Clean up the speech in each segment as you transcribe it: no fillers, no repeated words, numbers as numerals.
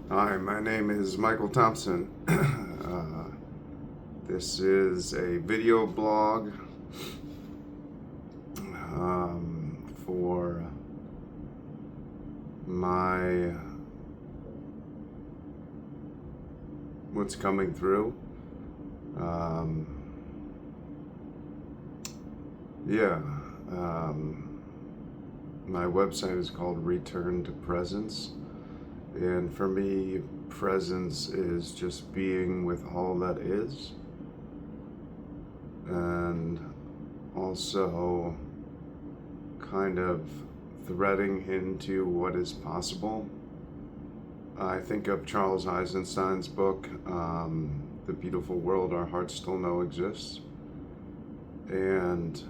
Hi, my name is Michael Thompson. This is a video blog for my what's coming through. Um, yeah, my website is called Return to Presence, and for me, presence is just being with all that is, and also kind of threading into what is possible. I think of Charles Eisenstein's book, The Beautiful World Our Hearts Still Know Exists. And,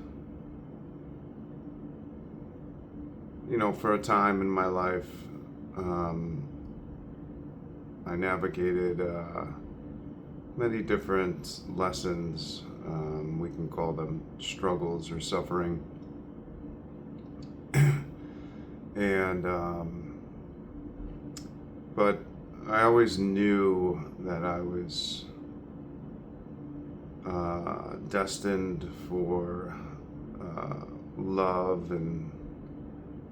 for a time in my life, I navigated many different lessons. We can call them struggles or suffering. And, but I always knew that I was destined for love and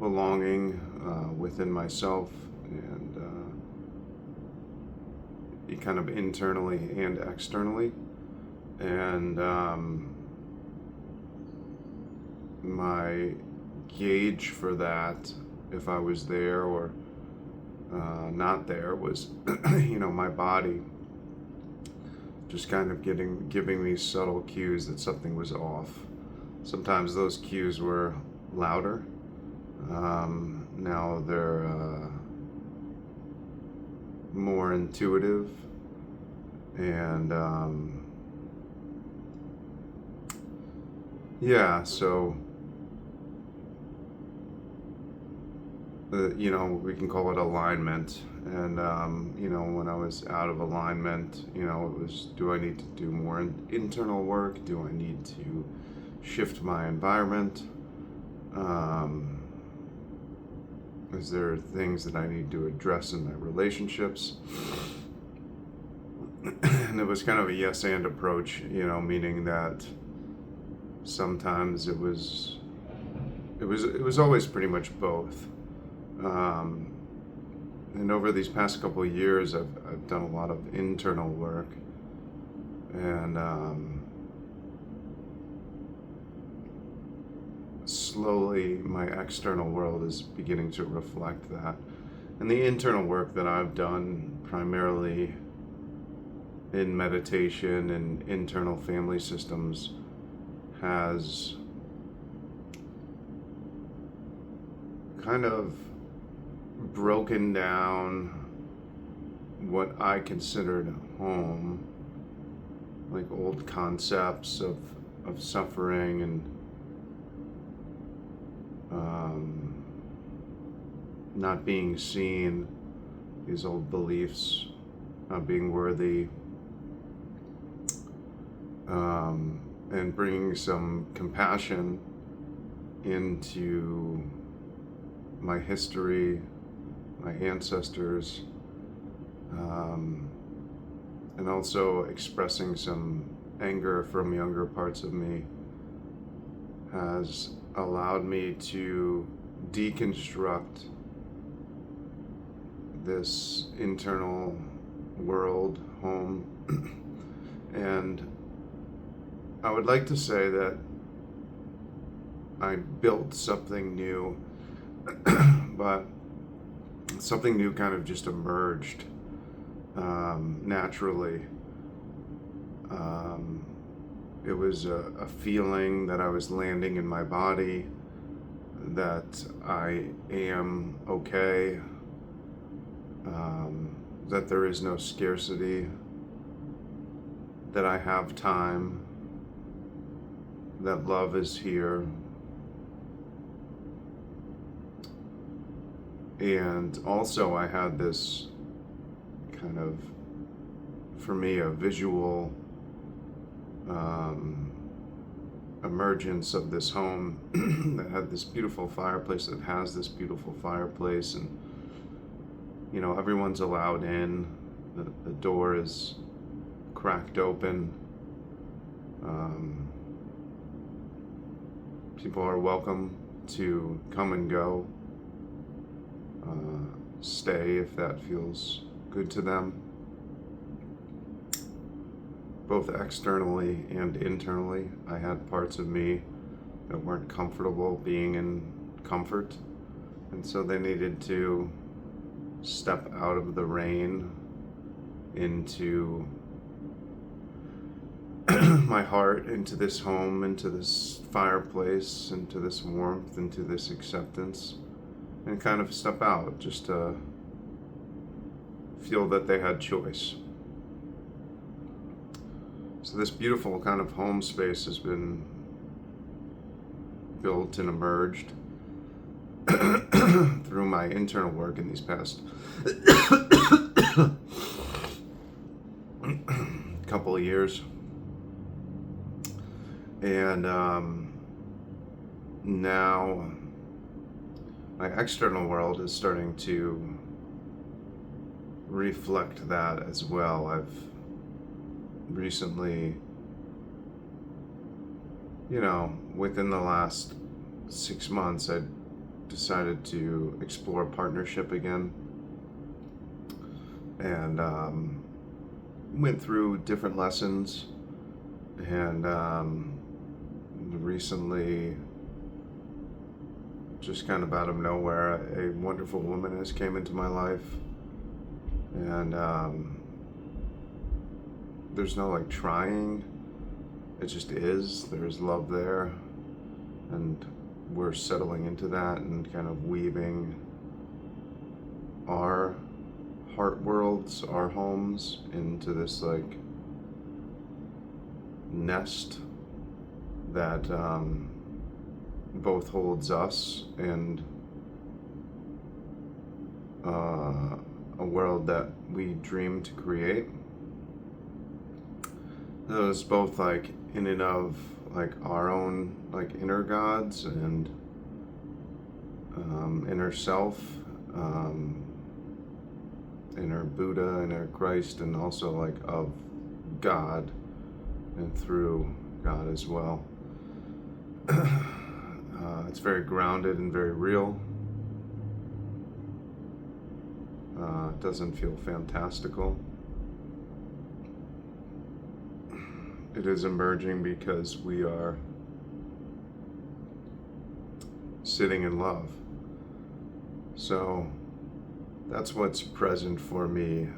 belonging within myself, and kind of internally and externally. And my gauge for that, if I was there or not there, was my body just kind of giving me subtle cues that something was off. Sometimes those cues were louder. Now they're more intuitive, and so we can call it alignment. And when I was out of alignment, it was, do I need to do more internal work? Do I need to shift my environment? Is there things that I need to address in my relationships? And it was kind of a yes and approach, meaning that sometimes it was always pretty much both. And over these past couple of years, I've done a lot of internal work, and slowly my external world is beginning to reflect that. And the internal work that I've done primarily in meditation and internal family systems has kind of broken down what I considered home, like old concepts of suffering and not being seen, these old beliefs, not being worthy, and bringing some compassion into my history, my ancestors, and also expressing some anger from younger parts of me has allowed me to deconstruct this internal world, home. And I would like to say that I built something new, but something new kind of just emerged naturally. It was a feeling that I was landing in my body, that I am okay, that there is no scarcity, that I have time, that love is here. And also I had this kind of, for me, a visual emergence of this home that had this beautiful fireplace, that has this beautiful fireplace, and everyone's allowed in. The door is cracked open. Um, People are welcome to come and go, stay if that feels good to them, both externally and internally. I had parts of me that weren't comfortable being in comfort, and so they needed to step out of the rain into my heart, into this home, into this fireplace, into this warmth, into this acceptance, and kind of step out just to feel that they had choice. So this beautiful kind of home space has been built and emerged through my internal work in these past couple of years. And now my external world is starting to reflect that as well. I've recently, within the last 6 months, I decided to explore partnership again, and went through different lessons, and recently, just kind of out of nowhere, a wonderful woman has came into my life, and there's no trying, it just is. There's love there, and we're settling into that and kind of weaving our heart worlds, our homes, into this nest that both holds us and a world that we dream to create. Those both in and of our own inner gods and inner self, inner Buddha, inner Christ, and also of God and through God as well. It's very grounded and very real. It doesn't feel fantastical. It is emerging because we are sitting in love. So that's what's present for me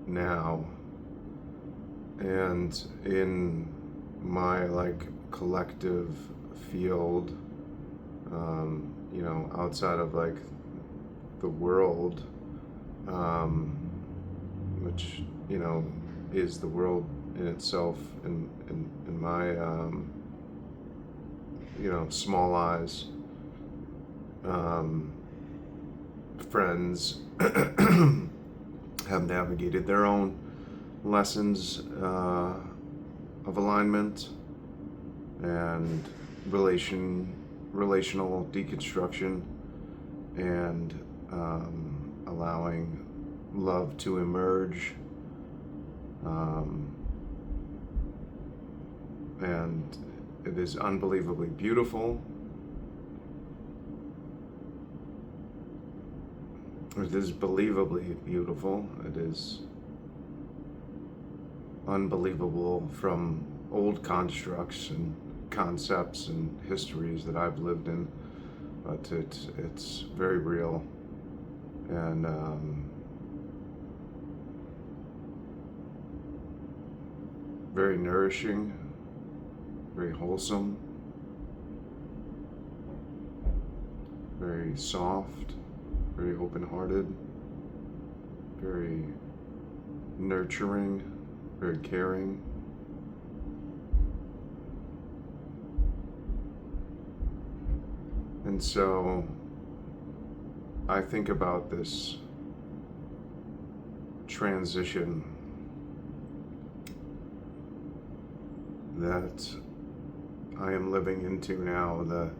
now. And in my collective field, outside of the world, which is the world in itself, in my small eyes, friends have navigated their own lessons of alignment and relational deconstruction, and allowing love to emerge, and it is unbelievably beautiful. It is believably beautiful. It is unbelievable from old constructs and concepts and histories that I've lived in, but it's very real, and very nourishing, very wholesome, very soft, very open-hearted, very nurturing, very caring. And so I think about this transition that I am living into now, the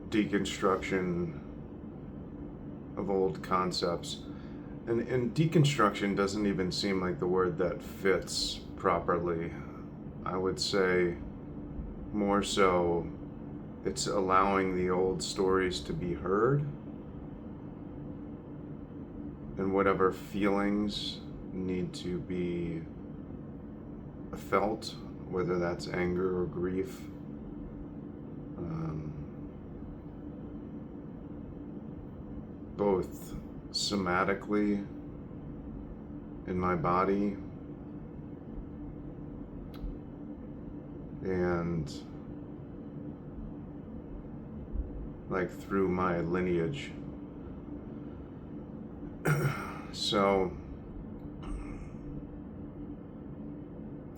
deconstruction of old concepts. And deconstruction doesn't even seem like the word that fits properly. I would say more so it's allowing the old stories to be heard, and whatever feelings need to be felt, whether that's anger or grief, both somatically in my body and like through my lineage. So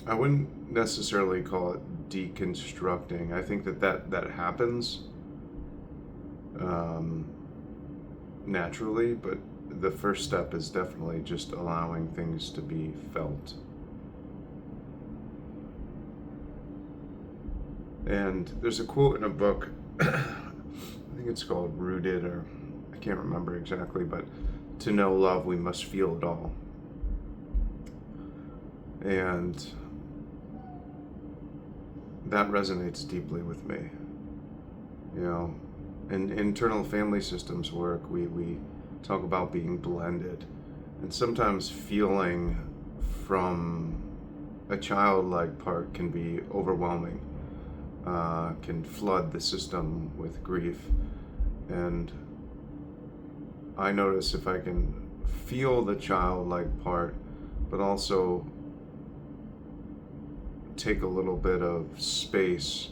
I wouldn't necessarily call it deconstructing. I think that happens naturally, but the first step is definitely just allowing things to be felt. And there's a quote in a book, I think it's called Rooted, or I can't remember exactly, but to know love, we must feel it all. And that resonates deeply with me. You know, in internal family systems work, we talk about being blended. And sometimes feeling from a childlike part can be overwhelming, can flood the system with grief. And I notice if I can feel the childlike part, but also take a little bit of space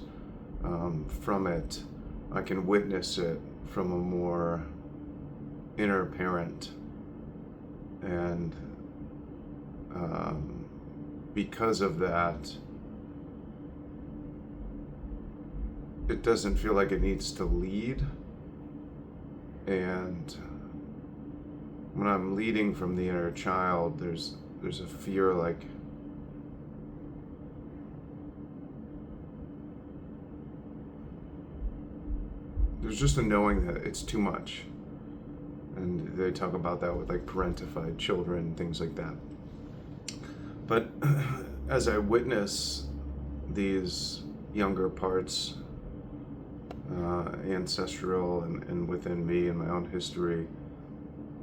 from it, I can witness it from a more inner parent. And because of that, it doesn't feel like it needs to lead. And when I'm leading from the inner child, there's a fear, like there's just a knowing that it's too much. And they talk about that with like parentified children, things like that. But as I witness these younger parts, ancestral and within me and my own history,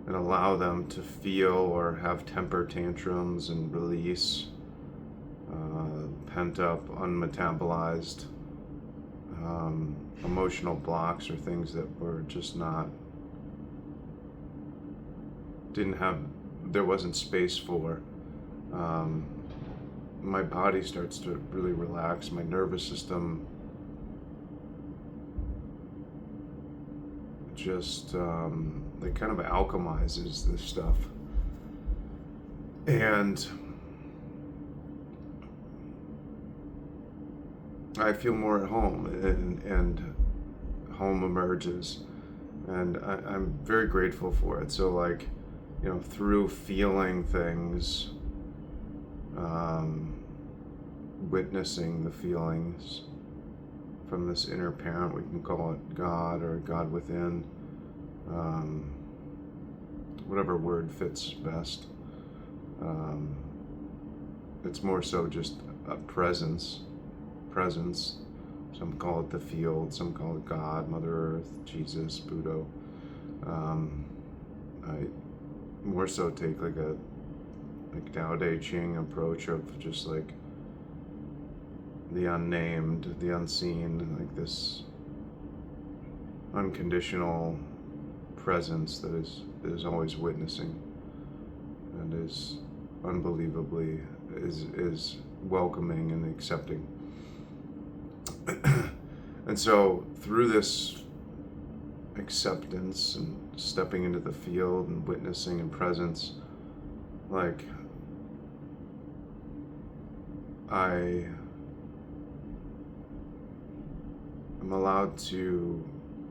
and allow them to feel or have temper tantrums and release pent up, unmetabolized emotional blocks or things that were just not, there wasn't space for. My body starts to really relax, my nervous system just like kind of alchemizes this stuff. And I feel more at home, and home emerges, and I'm very grateful for it. So like, you know, through feeling things, witnessing the feelings from this inner parent, we can call it God or God within, whatever word fits best. It's more so just a presence. Some call it the field, some call it God, Mother Earth, Jesus, Buddha. I more so take like a Tao Te Ching approach of just like the unnamed, the unseen, like this unconditional presence that is always witnessing and is unbelievably is welcoming and accepting. And so through this acceptance and stepping into the field and witnessing and presence, like I am allowed to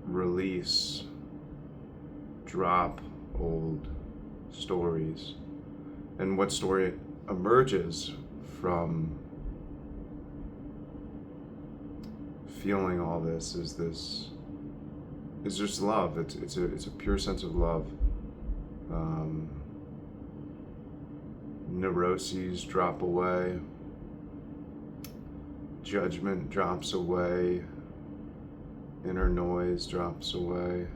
release, drop old stories. And what story emerges from feeling all this is just love. It's a pure sense of love. Um, Neuroses drop away. Judgment drops away. Inner noise drops away.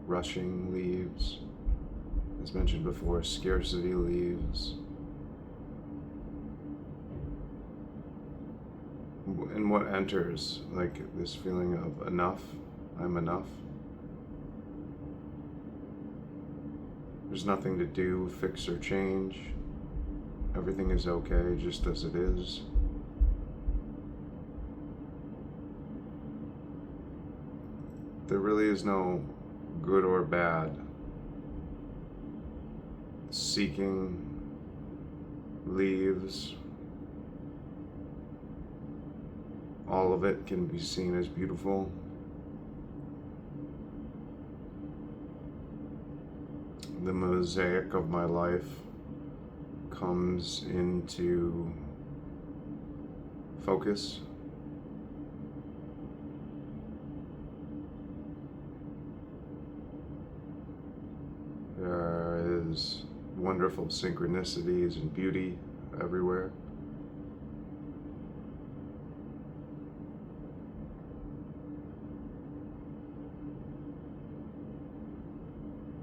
Rushing leaves. As mentioned before, scarcity leaves. And what enters, like this feeling of enough, I'm enough. There's nothing to do, fix, or change. Everything is okay just as it is. There really is no good or bad. Seeking leaves. All of it can be seen as beautiful. The mosaic of my life comes into focus. There is wonderful synchronicities and beauty everywhere.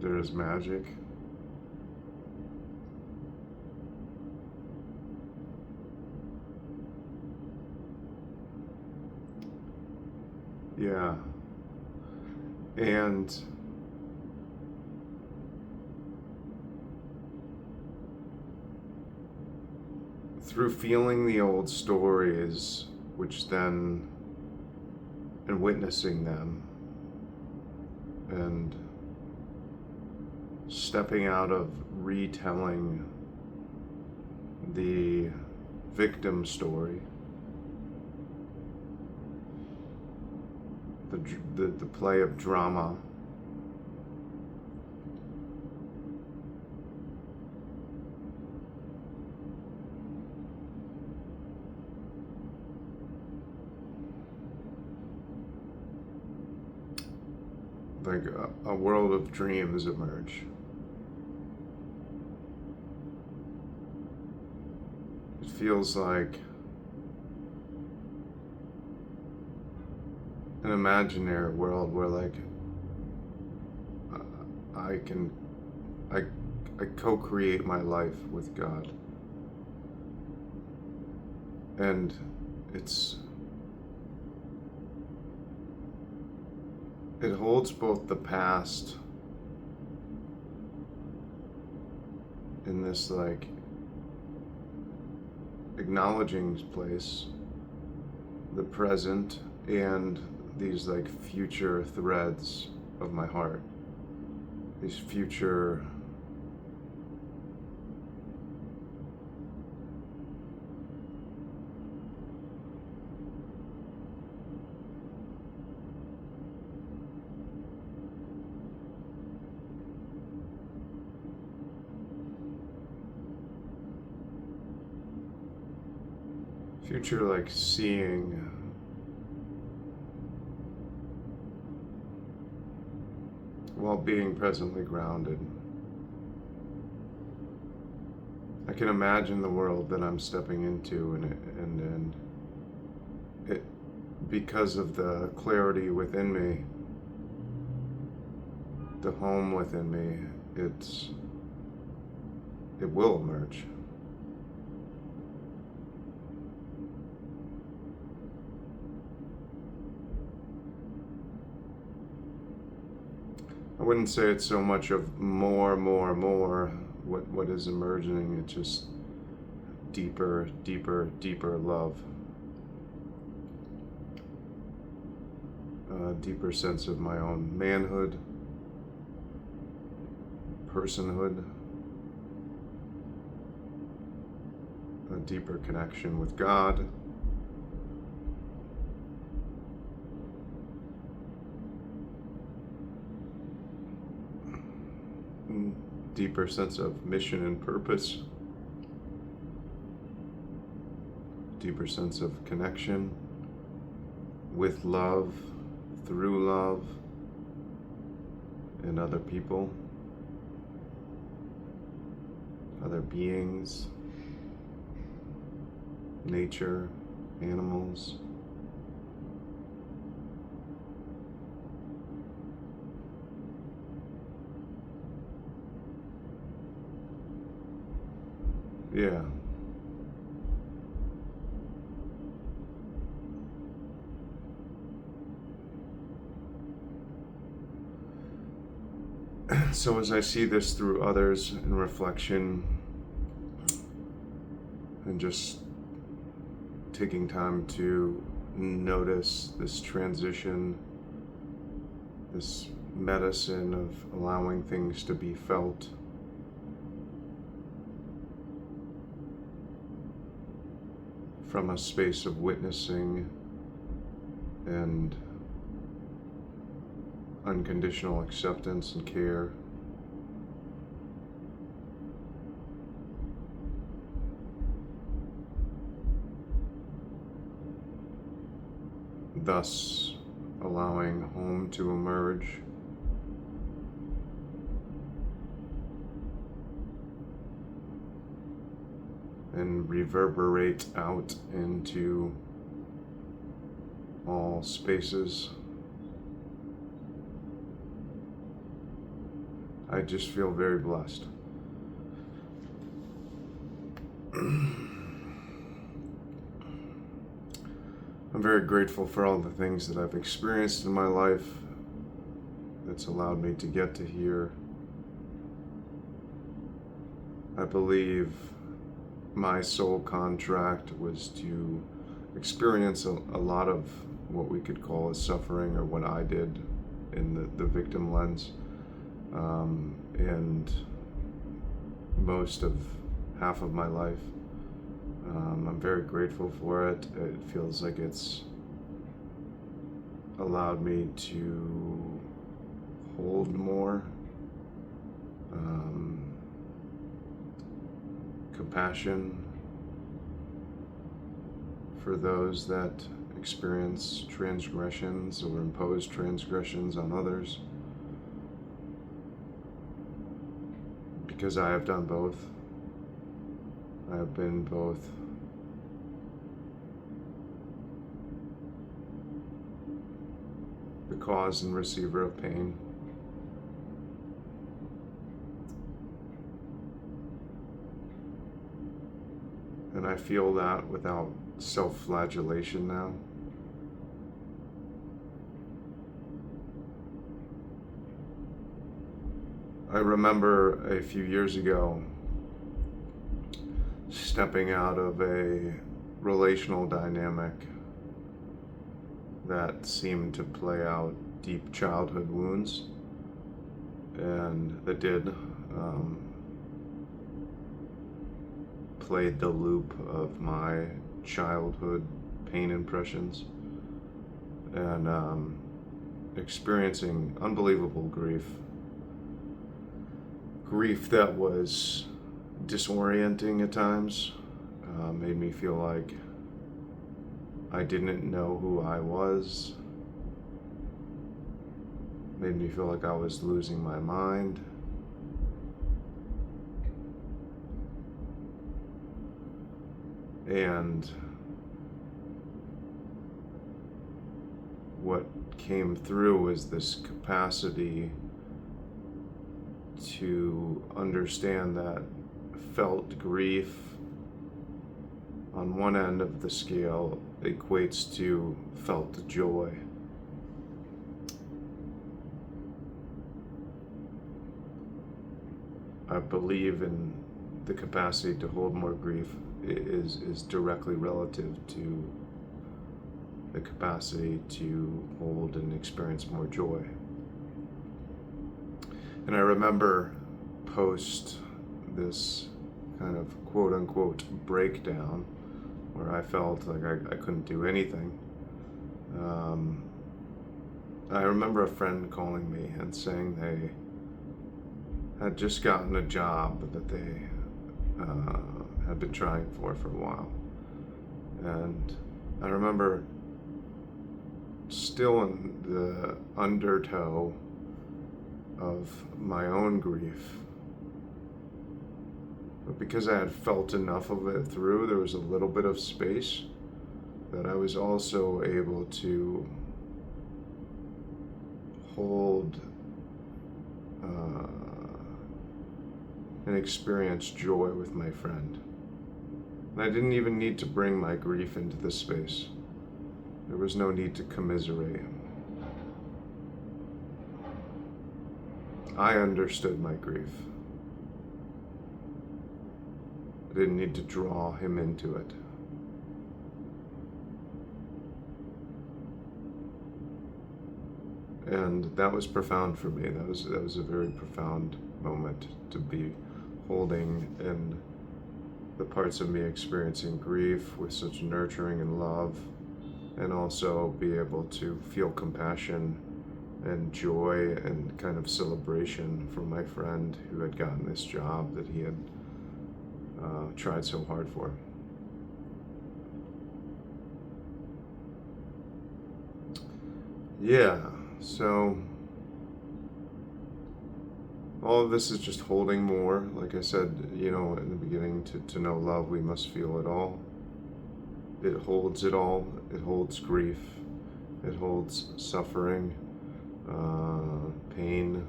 There is magic. Yeah. And through feeling the old stories, which then, and witnessing them, and stepping out of retelling the victim story, the play of drama, like a world of dreams emerge. It feels like an imaginary world where, like, I can, I co-create my life with God, and it holds both the past in this, like, acknowledging place, the present, and these, like, future threads of my heart, these future like seeing while being presently grounded. I can imagine the world that I'm stepping into, and it, because of the clarity within me, the home within me, it will emerge. I wouldn't say it's so much of more. What is emerging, it's just deeper love. A deeper sense of my own manhood, personhood, a deeper connection with God. Deeper sense of mission and purpose, deeper sense of connection with love, through love, in other people, other beings, nature, animals. Yeah. So as I see this through others in reflection and just taking time to notice this transition, this medicine of allowing things to be felt, from a space of witnessing and unconditional acceptance and care. Thus allowing home to emerge. And reverberate out into all spaces. I just feel very blessed. I'm very grateful for all the things that I've experienced in my life that's allowed me to get to here. I believe my soul contract was to experience a lot of what we could call as suffering, or what I did in the victim lens. And most of half of my life. I'm very grateful for it. It feels like it's allowed me to hold more compassion for those that experience transgressions or impose transgressions on others, because I have done both. I have been both the cause and receiver of pain. And I feel that without self-flagellation now. I remember a few years ago stepping out of a relational dynamic that seemed to play out deep childhood wounds, and that did played the loop of my childhood pain impressions, and experiencing unbelievable grief that was disorienting at times, made me feel like I didn't know who I was, made me feel like I was losing my mind. And what came through was this capacity to understand that felt grief on one end of the scale equates to felt joy. I believe in the capacity to hold more grief is directly relative to the capacity to hold and experience more joy. And I remember post this kind of quote-unquote breakdown where I felt like I couldn't do anything. I remember a friend calling me and saying they had just gotten a job that they had been trying for a while. And I remember still in the undertow of of my own grief. But because I had felt enough of it through, there was a little bit of space that I was also able to hold and experience joy with my friend. And I didn't even need to bring my grief into this space. There was no need to commiserate. I understood my grief. I didn't need to draw him into it. And that was profound for me. That was a very profound moment to be holding in the parts of me experiencing grief with such nurturing and love, and also be able to feel compassion and joy and kind of celebration for my friend who had gotten this job that he had tried so hard for. Yeah, so all of this is just holding more. Like I said, in the beginning, to know love, we must feel it all. It holds it all. It holds grief. It holds suffering, pain.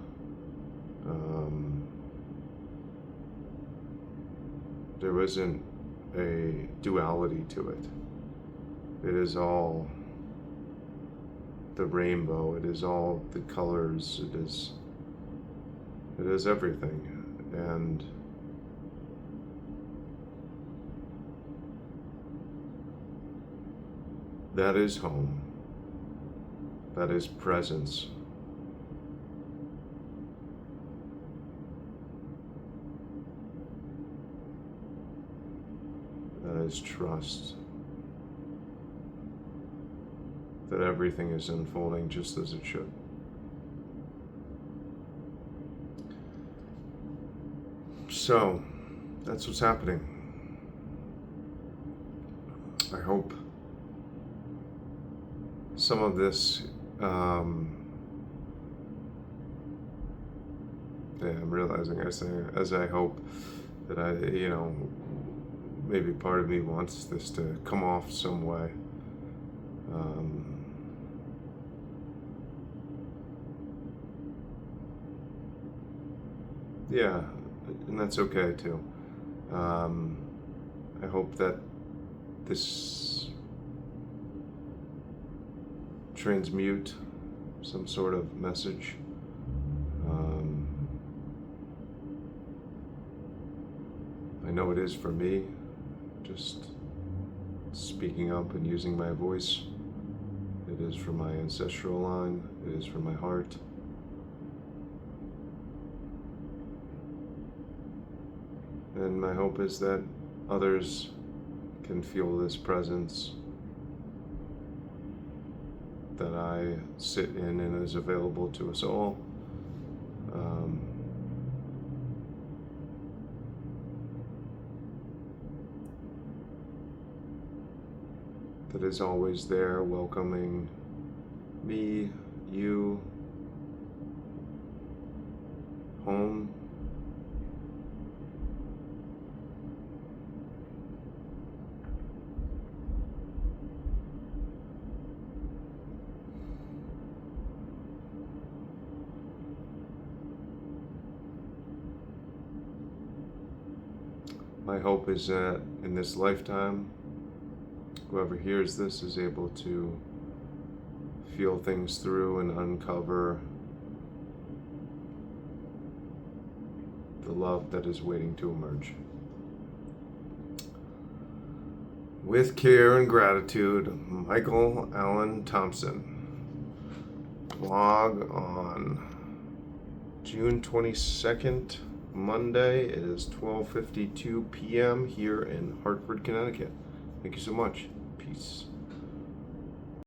There isn't a duality to it. It is all the rainbow. It is all the colors. It is everything. And that is home. That is presence. That is trust. That everything is unfolding just as it should. So, that's what's happening. I hope some of this, I'm realizing as I hope that maybe part of me wants this to come off some way. Yeah, and that's okay too. I hope that this transmute some sort of message. I know it is for me, just speaking up and using my voice. It is for my ancestral line. It is for my heart. And my hope is that others can feel this presence that I sit in and is available to us all. That is always there, welcoming me, you, home. My hope is that in this lifetime, whoever hears this is able to feel things through and uncover the love that is waiting to emerge. With care and gratitude, Michael Allen Thompson. Blog on June 22nd, Monday. It is 12:52 p.m. here in Hartford, Connecticut. Thank you so much. Peace.